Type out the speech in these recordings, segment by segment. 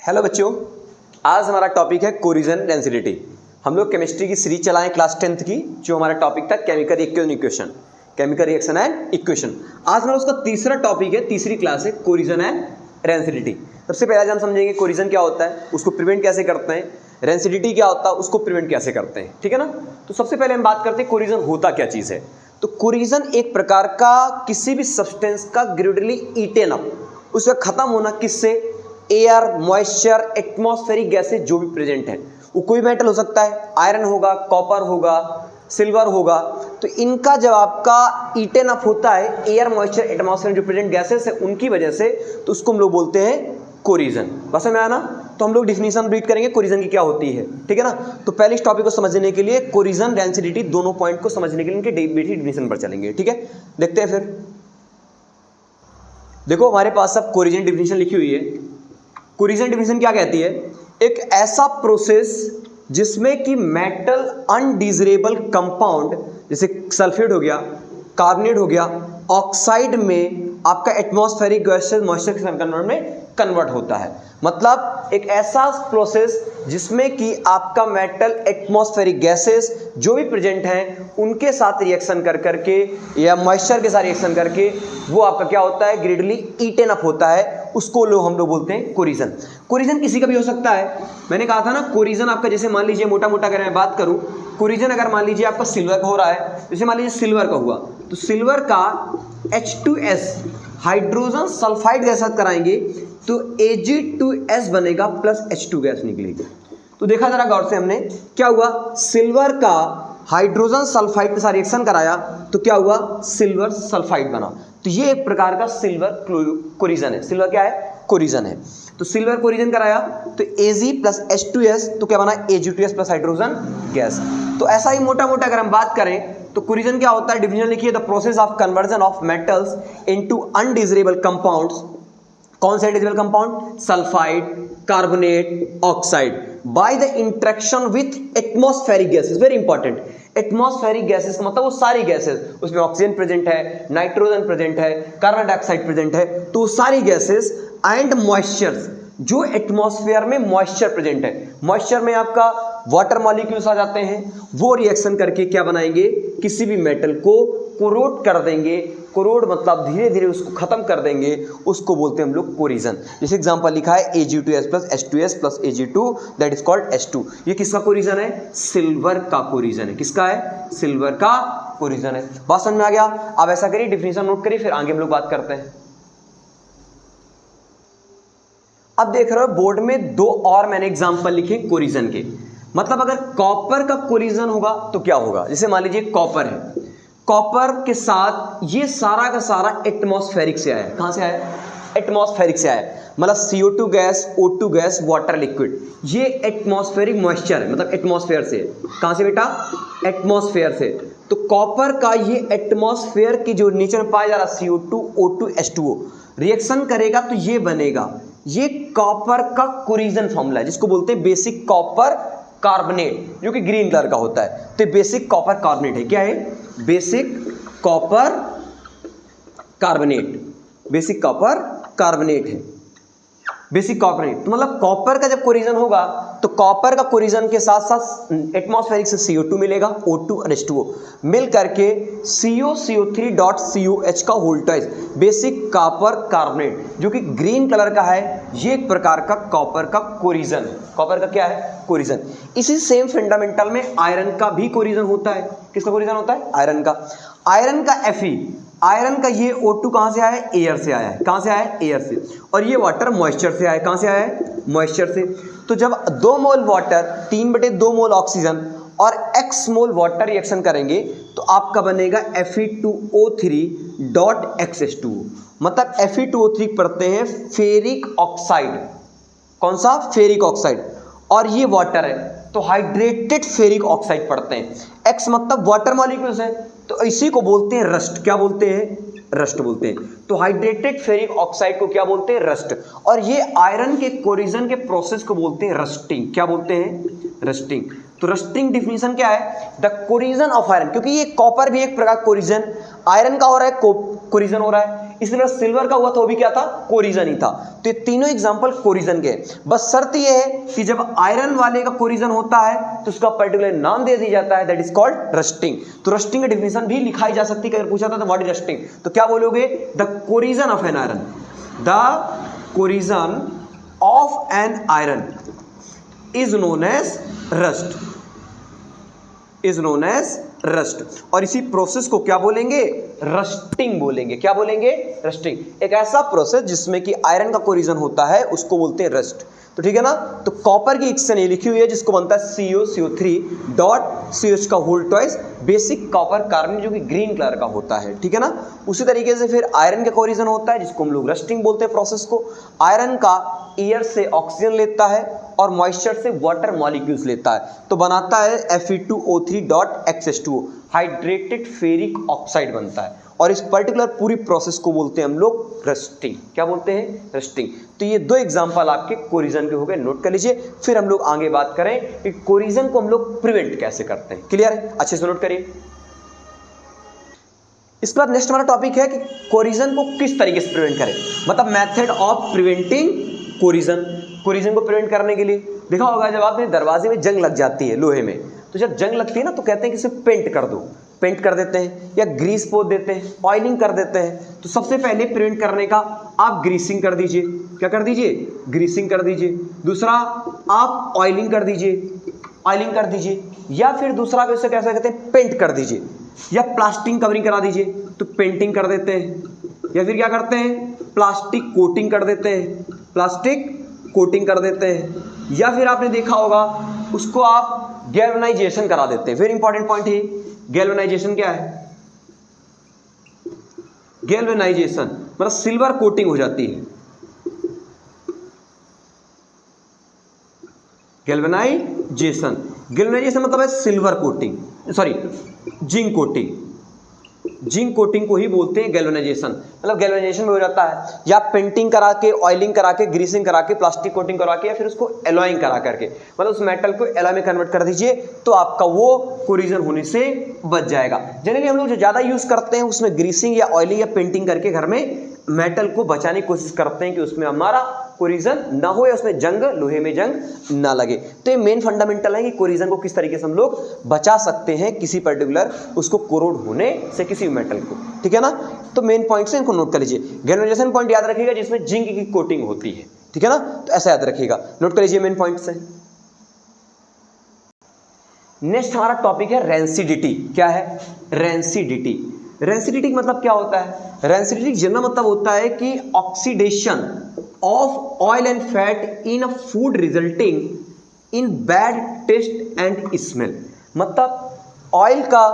Hello बच्चों, आज हमारा टॉपिक है कोरिजन डेंसिटी। हम लोग केमिस्ट्री की सीरीज चलाएं क्लास 10th की, जो हमारा टॉपिक था केमिकल रिएक्शन एंड इक्वेशन। आज हमारा उसका तीसरा टॉपिक है, तीसरी क्लास है कोरिजन एंड डेंसिटी। सबसे पहले हम समझेंगे कोरिजन क्या होता है, उसको प्रिवेंट कैसे करते हैं, डेंसिटी क्या होता है, उसको प्रिवेंट कैसे करते हैं। ठीक है ना। तो सबसे पहले हम बात करते हैं कोरिजन होता क्या चीज़ है। तो कोरिजन एक प्रकार का किसी भी सब्सटेंस का ग्रेजुअली ईटन अप, उसका खत्म होना, किससे, एयर, मॉइस्चर, एटमॉस्फेरिक गैसेज जो भी प्रेजेंट है। वो कोई मेटल हो सकता है, आयरन होगा, कॉपर होगा, सिल्वर होगा। तो इनका जब आपका ईटन अप होता है एयर, मॉइस्चर, एटमॉस्फेयर जो प्रेजेंट गैसेस है उनकी वजह से, तो उसको हम लोग बोलते हैं कोरिजन। बस में आया ना। तो हम लोग डिफिनीशन रीड करेंगे कोरिजन की क्या होती है। ठीक है ना। तो पहले इस टॉपिक को समझने के लिए कोरिजन, डेंसिटी दोनों पॉइंट को समझने के लिए इनके डिफिनीशन पर चलेंगे। ठीक है, देखते हैं फिर। देखो हमारे पास सब कोरिजन डिफिनीशन लिखी हुई है। कोरिजन डिफिनीशन क्या कहती है, एक ऐसा प्रोसेस जिसमें कि मेटल अनडिजरेबल कंपाउंड, जैसे सल्फेट हो गया, कार्बोनेट हो गया, ऑक्साइड में आपका एटमॉस्फेरिक गैसेस मॉइस्चर के कन्वर्ट में कन्वर्ट होता है। मतलब एक ऐसा प्रोसेस जिसमें कि आपका मेटल एटमॉस्फेरिक गैसेस जो भी प्रेजेंट हैं उनके साथ रिएक्शन कर करके या मॉइस्चर के साथ रिएक्शन करके वो आपका क्या होता है, ग्रेजुअली ईटन अप होता है। उसको हम लोग बोलते हैं कोरिजन। कोरिजन किसी का भी हो सकता है। मैंने कहा था ना, कोरिजन आपका जैसे मान लीजिए मोटा मोटा अगर मैं बात करूं, कोरिजन अगर मान लीजिए आपका सिल्वर का हो रहा है, जैसे मान लीजिए सिल्वर का हुआ, तो सिल्वर का H2S हाइड्रोजन सल्फाइड के साथ कराएंगे तो Ag2S बनेगा प्लस H2 गैस निकलेगी। तो देखा जरा गौर से हमने, क्या हुआ, सिल्वर का हाइड्रोजन सल्फाइड के साथ रिएक्शन कराया तो क्या हुआ, सिल्वर सल्फाइड बना। तो ये एक प्रकार का सिल्वर कोरिजन है। सिल्वर क्या है, कोरिजन है। तो सिल्वर कोरिजन कराया तो Ag प्लस H2S, तो क्या बना, Ag2S प्लस हाइड्रोजन गैस। तो ऐसा ही मोटा मोटा अगर हम बात करें तो कोरिजन क्या होता है, डिफिनेशन लिखिए, the process of conversion of metals into undesirable compounds. कौन सा desirable compound, sulphide, carbonate, oxide, by the interaction with atmospheric gases. Very important, atmospheric gases का मतलब वो सारी गैसेस, उसमें ऑक्सीजन प्रेजेंट है, नाइट्रोजन प्रेजेंट है, कार्बन डाइऑक्साइड प्रेजेंट है, तो सारी गैसेस एंड मॉइस्चर्स, जो एटमॉस्फेयर में मॉइस्चर प्रेजेंट है, मॉइस्चर में आपका वाटर मॉलिक्यूल्स आ जाते हैं, वो रिएक्शन करके क्या बनाएंगे, किसी भी मेटल को कोरोड कर देंगे। कोरोड मतलब धीरे धीरे उसको खत्म कर देंगे, उसको बोलते हैं हम लोग कोरिजन। जैसे एग्जांपल लिखा है Ag2S plus H2S plus Ag2, that is called H2। ये किसका कोरिजन है, सिल्वर का कोरिजन है। किसका है, सिल्वर का कोरिजन है। बात समझ में आ गया। अब ऐसा करिए, डिफिनेशन नोट करिए, फिर आगे हम लोग बात करते हैं। अब देख रहे हो बोर्ड में दो और मैंने एग्जांपल लिखे कोरिजन के। मतलब अगर कॉपर का कोरिजन होगा तो क्या होगा, जैसे मान लीजिए कॉपर है, कॉपर के साथ ये सारा का सारा एटमॉस्फेरिक से आया है। कहां से आया है, एटमॉस्फेरिक से आया है। मतलब CO2 gas, O2 gas, water liquid, ये एटमॉस्फेरिक मॉइस्चर है, मतलब एटमॉस्फेयर से। कहां से बेटा, एटमॉस्फेयर से। तो कॉपर का ये एटमॉस्फेयर की जो नीचे में पाया जा रहा CO2, O2, H2O रिएक्शन करेगा तो ये बनेगा, ये कॉपर का कोरिजन फॉर्मूला है, जिसको बोलते हैं बेसिक कॉपर कार्बोनेट, जो कि ग्रीन कलर का होता है। तो बेसिक कॉपर कार्बोनेट है। क्या है, basic copper carbonate, basic copper carbonate है, बेसिक कार्बोनेट। तो मतलब कॉपर का जब कोरिजन होगा तो कॉपर का कोरिजन के साथ साथ एटमॉस्फेरिक से CO2 मिलेगा, O2 और H2O मिल करके CO3.COH का whole twice basic copper carbonate, जो कि ग्रीन कलर का है। ये एक प्रकार का कॉपर का कोरिजन, कॉपर का क्या है, कोरिजन। इसी सेम फंडामेंटल में आयरन का भी कोरिजन होता है। किसका कोरिजन होता है, आयरन का। आयरन का Fe, आयरन का ये O2 कहां से आया है, एयर से आया है। कहां से आया है, एयर से। और ये वाटर मॉइस्चर से आया है। कहां से आया है, मॉइस्चर से। तो जब 2 मोल वाटर, 3/2 मोल ऑक्सीजन और x मोल वाटर रिएक्शन करेंगे तो आपका बनेगा Fe2O3.XH2। मतलब Fe2O3 पढ़ते हैं फेरिक ऑक्साइड। कौन सा, फेरिक ऑक्साइड। और ये वाटर है तो हाइड्रेटेड फेरिक ऑक्साइड पढ़ते हैं। X मतलब वाटर मॉलिक्यूल्स है, तो इसी को बोलते हैं रस्ट। क्या बोलते हैं, रस्ट बोलते हैं। तो हाइड्रेटेड फेरिक ऑक्साइड को क्या बोलते हैं, रस्ट। और ये आयरन के कोरिजन के प्रोसेस को बोलते हैं रस्टिंग। क्या बोलते हैं, रस्टिंग। तो रस्टिंग डिफिनीशन क्या है, द कोरिजन ऑफ आयरन, क्योंकि ये कॉपर भी एक प्रकार कोरिजन, आयरन का हो रहा है कोरिजन हो रहा है, इसी तरह सिल्वर का हुआ तो वो भी क्या था, कोरिजन ही था। तो ये तीनों एग्जांपल कोरिजन के, बस शर्त ये है कि जब आयरन वाले का कोरिजन होता है तो उसका पर्टिकुलर नाम दे दिया जाता है, दैट इज कॉल्ड रस्टिंग। तो रस्टिंग की डेफिनेशन भी लिखाई जा सकती है, अगर पूछा था तो व्हाट इज रस्टिंग, तो क्या बोलोगे, the corrosion of an iron, the corrosion of an iron is known as rust, is known as rust. और इसी प्रोसेस को क्या बोलेंगे, रस्टिंग बोलेंगे। क्या बोलेंगे, रस्टिंग। एक ऐसा प्रोसेस जिसमें कि आयरन का कोरिजन होता है उसको बोलते हैं रस्ट। तो ठीक है ना। तो कॉपर की इक्वेशन ये लिखी हुई है जिसको बनता है CuCO3 डॉट CH का whole twice basic copper carbon जो कि ग्रीन कलर का होता है, ठीक है ना। उसी तरीके से फिर आयरन का कोरिजन होता है जिसको हम लोग रस्टिंग बोलते हैं प्रोसेस को। आयरन का एयर से ऑक्सीजन लेता है और मॉइस्चर से वाटर मॉलिक्यूल्स लेता है तो बनाता है Fe2O3 dot XH2O, hydrated ferric oxide बनता है। और इस पर्टिकुलर पूरी प्रोसेस को बोलते हैं हम लोग रस्टिंग। क्या बोलते हैं, रस्टिंग। तो ये दो एग्जांपल आपके कोरिजन के हो गए, नोट कर लीजिए। फिर हम लोग आगे बात करें कि कोरिजन को हम लोग प्रिवेंट कैसे करते हैं। क्लियर है, अच्छे से नोट करिए। इसके बाद नेक्स्ट हमारा टॉपिक है कि कोरिजन को किस तरीके से प्रिवेंट करें, मतलब method of preventing corrosion. Corrosion को प्रिवेंट करने के लिए देखा होगा जब आपने दरवाजे में जंग लग जाती है लोहे में, तो जब जंग लगती है ना तो कहते हैं कि इसे पेंट कर दो, पेंट कर देते हैं या ग्रीस पोत देते हैं, ऑयलिंग कर देते हैं। तो सबसे पहले प्रिवेंट करने का आप ग्रीसिंग कर दीजिए। क्या कर दीजिए, ग्रीसिंग कर दीजिए। दूसरा आप ऑयलिंग कर दीजिए, ऑयलिंग कर दीजिए। या फिर दूसरा आप इसे कैसे कहते हैं, पेंट कर दीजिए या प्लास्टिक कवरिंग करा दीजिए, तो पेंटिंग कर देते हैं। या फिर क्या करते हैं, प्लास्टिक कोटिंग कर देते हैं, प्लास्टिक कोटिंग कर देते हैं। या फिर आपने देखा होगा उसको आप गैल्वेनाइजेशन करा देते हैं। वेरी इंपॉर्टेंट पॉइंट है, गैल्वेनाइजेशन क्या है, गैल्वेनाइजेशन मतलब सिल्वर कोटिंग हो जाती है, गैल्वेनाइजेशन। गैल्वेनाइजेशन मतलब है silver coating, sorry zinc coating, zinc coating को ही बोलते हैं गैल्वेनाइजेशन। मतलब गैल्वेनाइजेशन में हो जाता है या पेंटिंग करा के, ऑयलिंग करा के, ग्रीसिंग करा के, प्लास्टिक कोटिंग करा के, या फिर उसको एलॉइंग करा करके, मतलब उस मेटल को एलॉय में कन्वर्ट कर दीजिए तो आपका वो कोरिजन होने से बच जाएगा। जनरली हम लोग जो ज़्यादा यूज़ करते हैं उसमें ग्रीसिंग या ऑयलिंग या पेंटिंग करके घर में मेटल को बचाने की कोशिश करते हैं कि उसमें हमारा कोरिजन ना हो या उसमें जंग, लोहे में जंग ना लगे। तो ये मेन फंडामेंटल है कि कोरिजन को किस तरीके से हम लोग बचा सकते हैं किसी पर्टिकुलर उसको कोरोड होने से, किसी मेटल को, ठीक है ना। तो मेन पॉइंट्स हैं, इनको नोट कर लीजिए। गैल्वेनाइजेशन पॉइंट याद रखिएगा जिसमें जिंक की कोटिंग होती है, ठीक है ना, तो ऐसा याद रखिएगा, नोट कर लीजिए, मेन पॉइंट्स हैं। नेक्स्ट हमारा टॉपिक है रेंसिडिटी। क्या है, रेंसिडिटी। रेंसिडिटी मतलब क्या होता है, रेंसिडिटी जनरल मतलब होता है कि oxidation of oil and fat in a food resulting in bad taste and smell. मतलब ऑयल का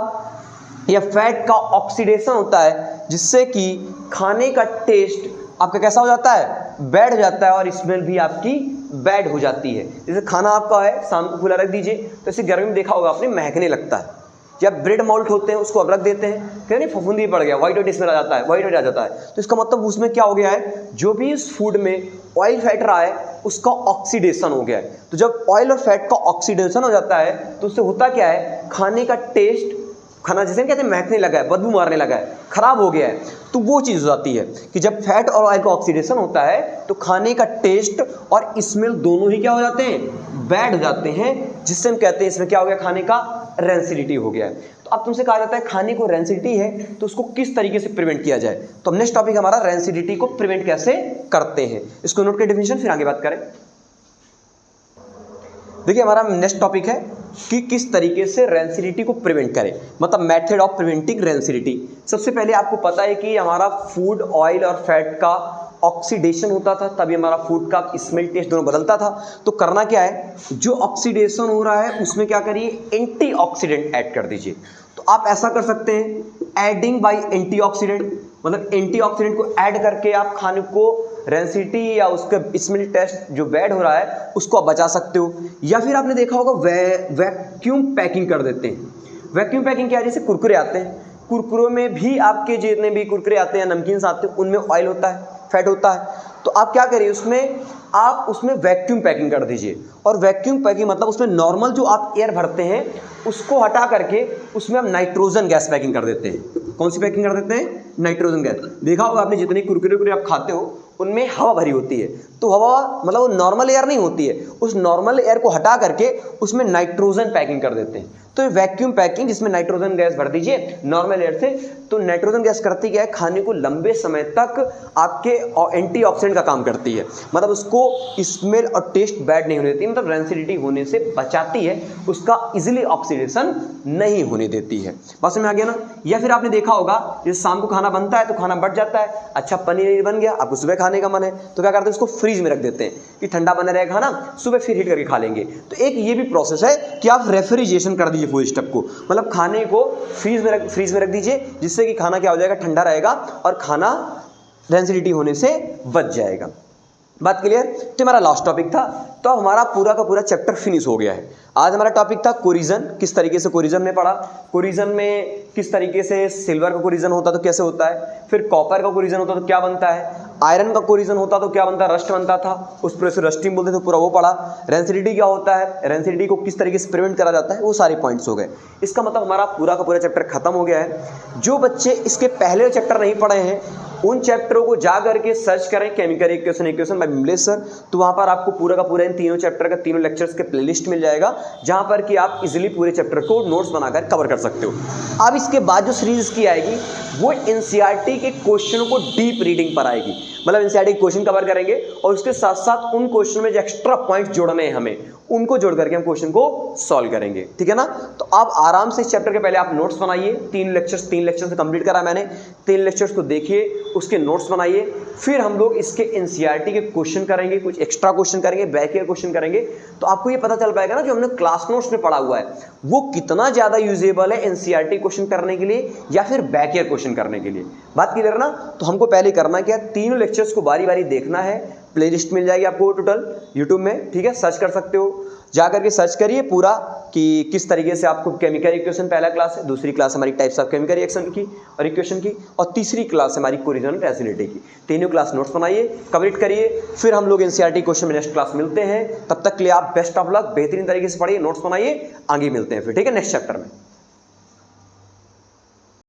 या फैट का ऑक्सीडेशन होता है जिससे कि खाने का टेस्ट आपका कैसा हो जाता है, बैड हो जाता है, और स्मेल भी आपकी बैड हो जाती है। जैसे खाना आपका है, शाम को खुला रख दीजिए तो इसे गर्मी में देखा होगा आपने, महकने लगता है। या ब्रेड मोल्ट होते हैं उसको अब रख देते हैं, कहते नहीं फफूंदी पड़ गया, व्हाइट स्मेल आ जाता है, व्हाइट आ जाता है। तो इसका मतलब उसमें क्या हो गया है, जो भी इस फूड में ऑयल फैट रहा है उसका ऑक्सीडेशन हो गया है। तो जब ऑयल और फैट का ऑक्सीडेशन हो जाता है तो उससे होता क्या है, खाने का टेस्ट, खाना जैसे कहते हैं महकने लगा है, बदबू मारने लगा है, खराब हो गया है, तो वो चीज़ हो जाती है कि जब फैट और ऑयल का ऑक्सीडेशन होता है तो खाने का टेस्ट और स्मेल दोनों ही क्या हो जाते हैं, बैड हो जाते हैं, जिससे हम कहते हैं इसमें क्या हो गया, खाने का रेंसिडिटी हो गया है। तो अब तुमसे कहा जाता है खाने को रेंसिडिटी है तो उसको किस तरीके से प्रिवेंट किया जाए। तो नेक्स्ट टॉपिक हमारा रेंसिडिटी को प्रिवेंट कैसे करते हैं, इसको नोट के डेफिनेशन फिर आगे बात करें। देखिए हमारा नेक्स्ट टॉपिक है कि किस तरीके से रेंसिडिटी को प्रिवेंट करें, मतलब मेथड ऑफ प्रिवेंटिंग रेंसिडिटी। सबसे पहले आपको पता है कि हमारा फूड ऑयल और फैट का ऑक्सीडेशन होता था तभी हमारा फूड का स्मेल टेस्ट दोनों बदलता था। तो करना क्या है, जो ऑक्सीडेशन हो रहा है उसमें क्या करिए, एंटीऑक्सीडेंट ऐड कर दीजिए। तो आप ऐसा कर सकते हैं एडिंग बाय एंटीऑक्सीडेंट, मतलब एंटीऑक्सीडेंट को ऐड करके आप खाने को रेंसिडिटी या उसका स्मेल टेस्ट जो बैड हो रहा है उसको आप बचा सकते हो। या फिर आपने देखा होगा वैक्यूम पैकिंग कर देते हैं। वैक्यूम पैकिंग क्या है, जैसे कुरकुरे आते हैं, कुरकुरों में भी आपके जितने भी कुरकुरे आते हैं, नमकीन आते हैं, उनमें ऑयल होता है, फैट होता है। तो आप क्या करिए, उसमें आप उसमें वैक्यूम पैकिंग कर दीजिए। और वैक्यूम पैकिंग मतलब उसमें नॉर्मल जो आप एयर भरते हैं उसको हटा करके उसमें आप नाइट्रोजन गैस पैकिंग कर देते हैं। कौन सी पैकिंग कर देते हैं, नाइट्रोजन गैस। देखा होगा आपने जितने कुरकुरे आप खाते हो उनमें हवा भरी होती है, तो हवा मतलब वो नॉर्मल एयर नहीं होती है, उस नॉर्मल एयर को हटा करके उसमें नाइट्रोजन पैकिंग कर देते हैं। तो ये वैक्यूम पैकिंग जिसमें नाइट्रोजन गैस भर दीजिए नॉर्मल एयर से, तो नाइट्रोजन गैस करती क्या है, खाने को लंबे समय तक आपके एंटीऑक्सीडेंट का काम करती है, मतलब उसको स्मेल और टेस्ट बैड नहीं होने देती, मतलब रेंसिडिटी होने से बचाती है, उसका इजीली ऑक्सीडेशन नहीं होने देती है। बात समझ में आ गया ना। या फिर आपने देखा होगा जैसे शाम को खाना बनता है तो खाना बढ़ जाता है, अच्छा पनीर बन गया, आपको सुबह खाने का मन है तो क्या करते हैं, उसको फ्रीज में रख देते हैं कि ठंडा बना रहेगा खाना, सुबह फिर हीट करके खा लेंगे। तो एक ये भी प्रोसेस है कि आप रेफ्रिजरेशन कर दीजिए पूरे स्टेप को, मतलब खाने को फ्रीज में रख दीजिए, जिससे कि खाना क्या हो जाएगा, ठंडा रहेगा और खाना रेंसिडिटी होने से बच जाएगा। बात क्लियर। तो हमारा लास्ट टॉपिक था, तो हमारा पूरा का पूरा चैप्टर फिनिश हो गया है। आज हमारा टॉपिक था कोरिजन, किस तरीके से कोरिजन में पढ़ा, कोरिजन में किस तरीके से सिल्वर का कोरिजन होता तो कैसे होता है, फिर कॉपर का कोरिजन होता तो क्या बनता है, आयरन का कोरिजन होता तो क्या बनता है, रस्ट बनता था, उस पर रस्टिंग बोलते थे, पूरा वो पढ़ा। रेंसिडिटी क्या होता है, रेंसिडिटी को किस तरीके से प्रिवेंट करा जाता है, वो सारे पॉइंट्स हो गए। इसका मतलब हमारा पूरा का पूरा चैप्टर खत्म हो गया है। जो बच्चे इसके पहले चैप्टर नहीं पढ़े हैं उन चैप्टरों को जा करके सर्च करें chemical equation by Vimlesh sir, तो वहां पर आपको पूरा का पूरा इन तीनों चैप्टर का तीनों लेक्चर्स के प्लेलिस्ट मिल जाएगा, जहां पर कि आप इजीली पूरे चैप्टर को नोट्स बनाकर कवर कर सकते हो। अब इसके बाद जो सीरीज की आएगी वो एनसीईआरटी के क्वेश्चनों को डीप रीडिंग पर आएगी, मतलब एनसीईआरटी के क्वेश्चन कवर करेंगे और उसके साथ साथ उन क्वेश्चन में जो एक्स्ट्रा पॉइंट जोड़ने हैं हमें, उनको जोड़ करके हम क्वेश्चन को सॉल्व करेंगे, ठीक है ना। तो आप आराम से इस चैप्टर के पहले आप नोट्स बनाइए, तीन लेक्चर्स कंप्लीट करा मैंने, 3 लेक्चर्स को देखिए, उसके नोट्स बनाइए, फिर हम लोग इसके एनसीईआरटी के क्वेश्चन करेंगे, कुछ एक्स्ट्रा क्वेश्चन करेंगे, बैक ईयर क्वेश्चन करेंगे, तो आपको ये पता चल पाएगा ना जो हमने क्लास नोट्स में पढ़ा हुआ है वो कितना ज्यादा यूजेबल है एनसीईआरटी क्वेश्चन करने के लिए या फिर बैक ईयर क्वेश्चन करने के लिए। बात क्लियर ना। तो हमको पहले करना क्या, तीनों लेक्चर्स को बारी बारी देखना है, प्लेलिस्ट मिल जाएगी आपको टोटल यूट्यूब में, ठीक है, सर्च कर सकते हो, जा करके सर्च करिए पूरा कि किस तरीके से आपको केमिकल इक्वेशन पहला क्लास है, दूसरी क्लास हमारी टाइप्स ऑफ केमिकल रिएक्शन की और इक्वेशन की, और तीसरी क्लास हमारी कोरिजन रेसिडिटी की। तीनों क्लास नोट्स बनाइए, कंप्लीट करिए, फिर हम लोग एनसीईआरटी क्वेश्चन में नेक्स्ट क्लास मिलते हैं। तब तक के लिए आप बेस्ट ऑफ लक, बेहतरीन तरीके से पढ़िए, नोट्स बनाइए, आगे मिलते हैं फिर, ठीक है, नेक्स्ट चैप्टर में।